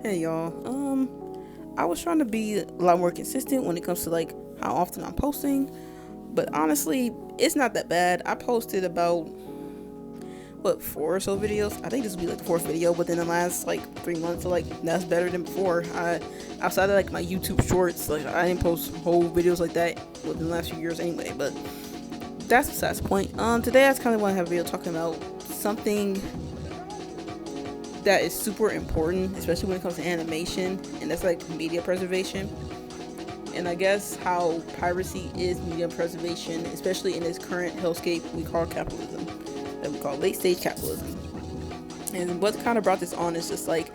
Hey y'all. I was trying to be a lot more consistent when it comes to like how often I'm posting, but honestly, it's not that bad. I posted about four or so videos. I think this will be like the fourth video within the last like 3 months. So like that's better than before. I outside of like my YouTube shorts, like I didn't post whole videos like that within the last few years anyway. But that's besides the point. Today I just kind of want to have a video talking about something that is super important, especially when it comes to animation, and that's like media preservation. And I guess how piracy is media preservation, especially in this current hellscape we call capitalism, that we call late stage capitalism. And what kind of brought this on is just like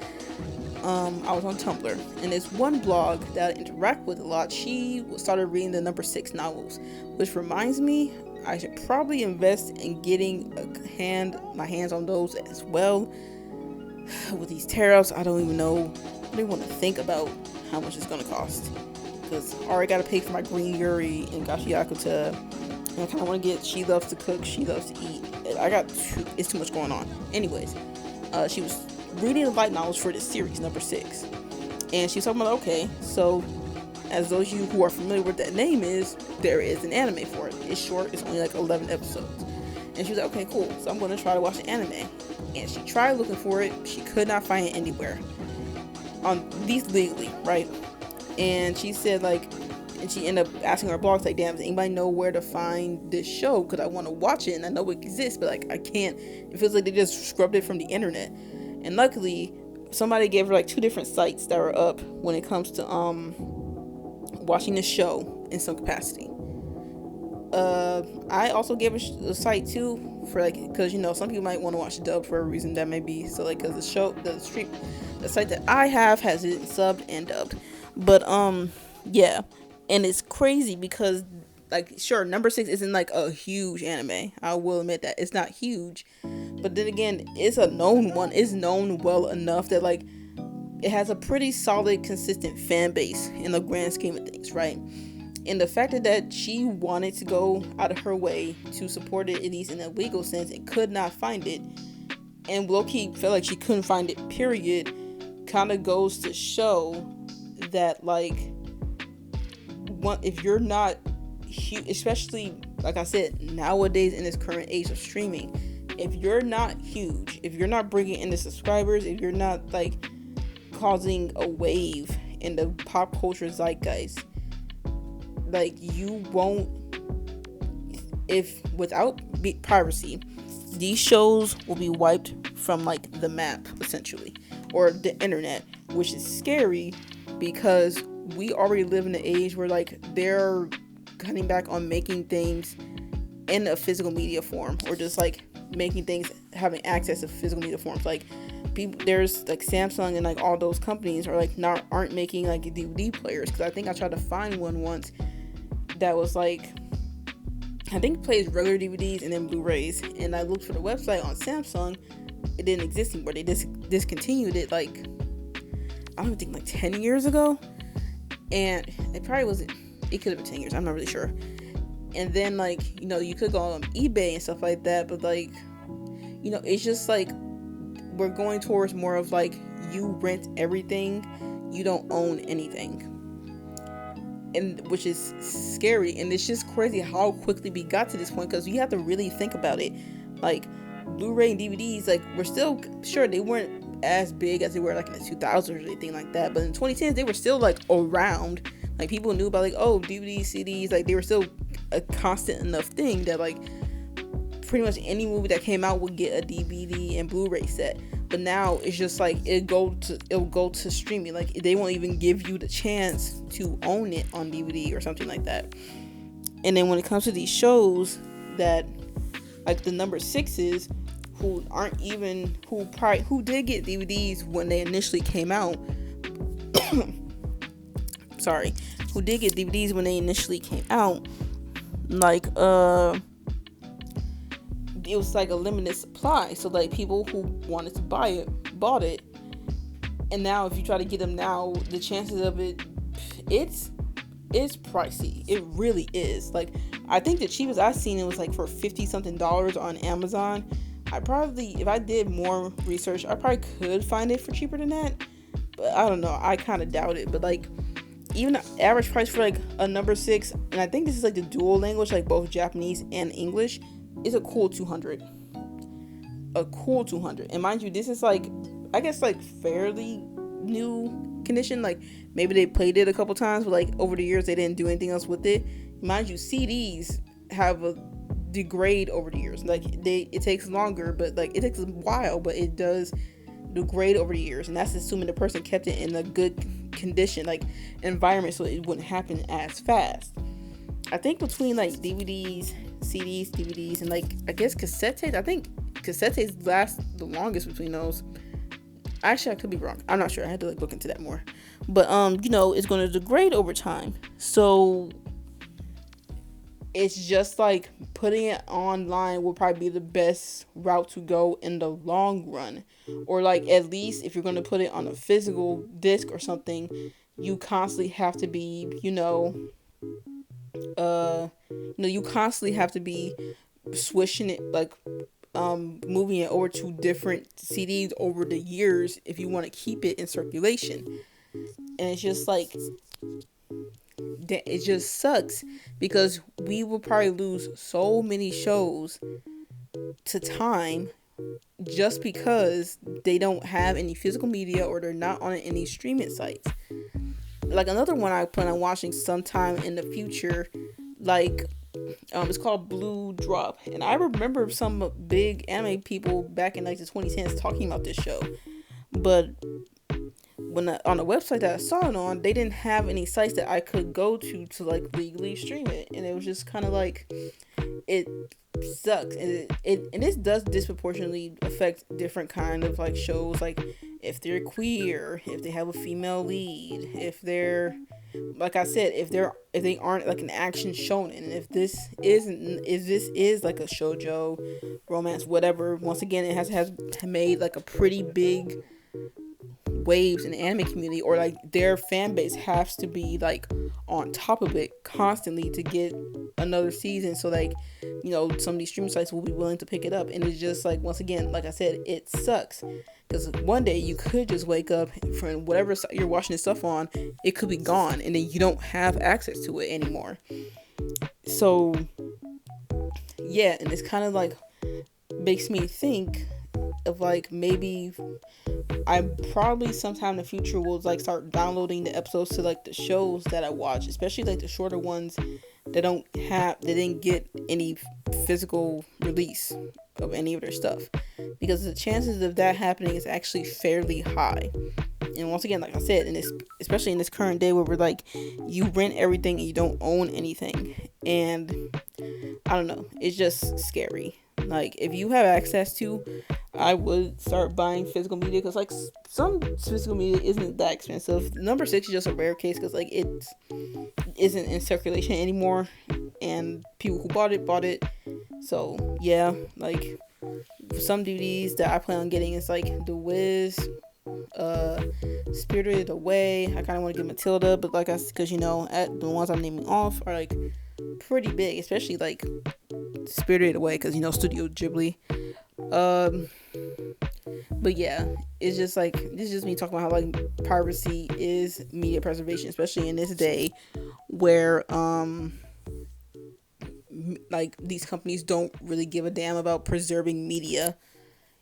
I was on Tumblr, and this one blog that I interact with a lot, she started reading the number 6 novels, which reminds me I should probably invest in getting my hands on those as well. With these tariffs, I don't even know. I don't even want to think about how much it's gonna cost, because I already gotta pay for my green Yuri and Gashiyakuta, and I kind of want to get She Loves to Cook, She Loves to Eat. It's too much going on. Anyways, she was reading the light novels for this series, number 6, and she was talking about, okay, so as those of you who are familiar with that name is, there is an anime for it. It's short, it's only like 11 episodes. And she was like, okay, cool, so I'm going to try to watch the anime. And she tried looking for it, she could not find it anywhere. On these legally, right? And she said, like, and she ended up asking her blog, like, damn, does anybody know where to find this show? Because I want to watch it and I know it exists, but like, I can't. It feels like they just scrubbed it from the internet. And luckily, somebody gave her like 2 different sites that were up when it comes to watching the show in some capacity. I also gave a site too for like, because some people might want to watch dub for a reason that may be so, like, because the site that I have has it subbed and dubbed. But yeah, and it's crazy because, like, sure, number 6 isn't like a huge anime. I will admit that it's not huge, but then again, it's a known one. It's known well enough that like it has a pretty solid, consistent fan base in the grand scheme of things, right? And the fact that she wanted to go out of her way to support it, at least in a legal sense, and could not find it, and low-key felt like she couldn't find it, period, kind of goes to show that, like, if you're not huge, especially, like I said, nowadays in this current age of streaming, if you're not huge, if you're not bringing in the subscribers, if you're not, like, causing a wave in the pop culture zeitgeist, like, you won't, if without piracy, these shows will be wiped from like the map essentially, or the internet, which is scary because we already live in an age where like they're cutting back on making things in a physical media form, or just like making things having access to physical media forms. Like, there's like Samsung and like all those companies are like aren't making like DVD players, because I think I tried to find one once that was like, I think plays regular DVDs and then Blu-rays, and I looked for the website on Samsung. It didn't exist anymore. They discontinued it like, I don't even think, like 10 years ago, and it probably wasn't, it could have been 10 years, I'm not really sure. And then like, you could go on eBay and stuff like that, but like, it's just like we're going towards more of like, you rent everything, you don't own anything, and which is scary. And it's just crazy how quickly we got to this point, because you have to really think about it. Like, Blu-ray and DVDs, like, we're still, sure, they weren't as big as they were like in the 2000s or anything like that, but in 2010s they were still like around. Like, people knew about like, oh, DVDs, CDs, like they were still a constant enough thing that like pretty much any movie that came out would get a DVD and Blu-ray set. But now it's just like it'll go to streaming. Like, they won't even give you the chance to own it on DVD or something like that. And then when it comes to these shows that like the number 6s, who did get DVDs when they initially came out, sorry, who did get DVDs when they initially came out, like it was like a limited supply, so like people who wanted to buy it bought it. And now if you try to get them now, the chances of it's pricey. It really is. Like, I think the cheapest I've seen it was like for $50 something on Amazon. If I did more research, I probably could find it for cheaper than that, but I don't know, I kind of doubt it. But like, even the average price for like a number 6, and I think this is like the dual language, like both Japanese and English, is a cool 200. A cool 200. And mind you, this is like, I guess like fairly new condition. Like maybe they played it a couple times, but like over the years they didn't do anything else with it. Mind you, CDs have a degrade over the years. Like it takes longer, but like it takes a while, but it does degrade over the years, and that's assuming the person kept it in a good condition, like environment, so it wouldn't happen as fast. I think between like DVDs, CDs, DVDs, and like I guess cassette tapes, I think cassette tapes last the longest between those. Actually, I could be wrong. I'm not sure. I had to like look into that more. But it's going to degrade over time. So it's just like putting it online will probably be the best route to go in the long run. Or like at least if you're going to put it on a physical disc or something, you constantly have to be, you constantly have to be switching it, like moving it over to different CDs over the years if you want to keep it in circulation. And it's just like, it just sucks because we will probably lose so many shows to time just because they don't have any physical media or they're not on any streaming sites. Like another one I plan on watching sometime in the future, like it's called Blue Drop, and I remember some big anime people back in like the 2010s talking about this show, but when on the website that I saw it on, they didn't have any sites that I could go to like legally stream it, and it was just kind of like, it sucks, and this does disproportionately affect different kind of like shows, like if they're queer, if they have a female lead, if they're, like I said, if they aren't like an action shonen, and if this is like a shoujo romance, whatever. Once again, it has made like a pretty big waves in the anime community, or like their fan base has to be like on top of it constantly to get another season, so like some of these streaming sites will be willing to pick it up. And it's just like, once again, like I said, it sucks because one day you could just wake up from whatever site you're watching this stuff on, it could be gone, and then you don't have access to it anymore. So yeah, and it's kind of like makes me think of like, maybe I probably sometime in the future will like start downloading the episodes to like the shows that I watch, especially like the shorter ones that didn't get any physical release of any of their stuff, because the chances of that happening is actually fairly high. And once again, like I said, especially in this current day where we're like, you rent everything and you don't own anything, and I don't know, it's just scary. Like if you have access to, I would start buying physical media, because like some physical media isn't that expensive. Number 6 is just a rare case because like it isn't in circulation anymore, and people who bought it. So yeah, like some DVDs that I plan on getting is like The Wiz, Spirited Away. I kind of want to get Matilda, but like because at the ones I'm naming off are like pretty big, especially like Spirited Away because Studio Ghibli. But yeah, it's just like, this is just me talking about how like piracy is media preservation, especially in this day where like these companies don't really give a damn about preserving media,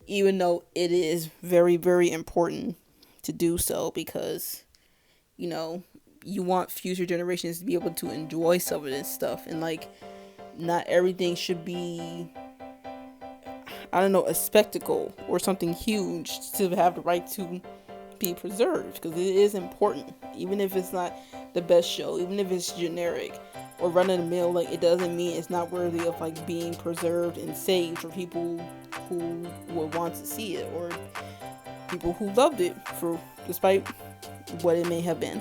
even though it is very, very important to do so, because you want future generations to be able to enjoy some of this stuff, and like not everything should be, I don't know, a spectacle or something huge to have the right to be preserved, because it is important. Even if it's not the best show, even if it's generic or run of the mill, like it doesn't mean it's not worthy of like being preserved and saved for people who would want to see it, or people who loved it for despite what it may have been.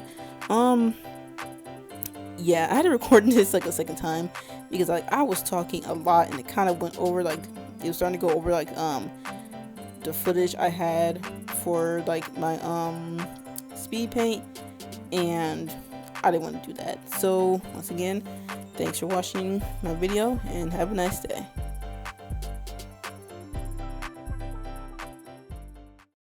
Yeah, I had to record this like a second time because like I was talking a lot and it kind of went over, like it was starting to go over like the footage I had for like my speed paint, and I didn't want to do that. So once again, thanks for watching my video and have a nice day.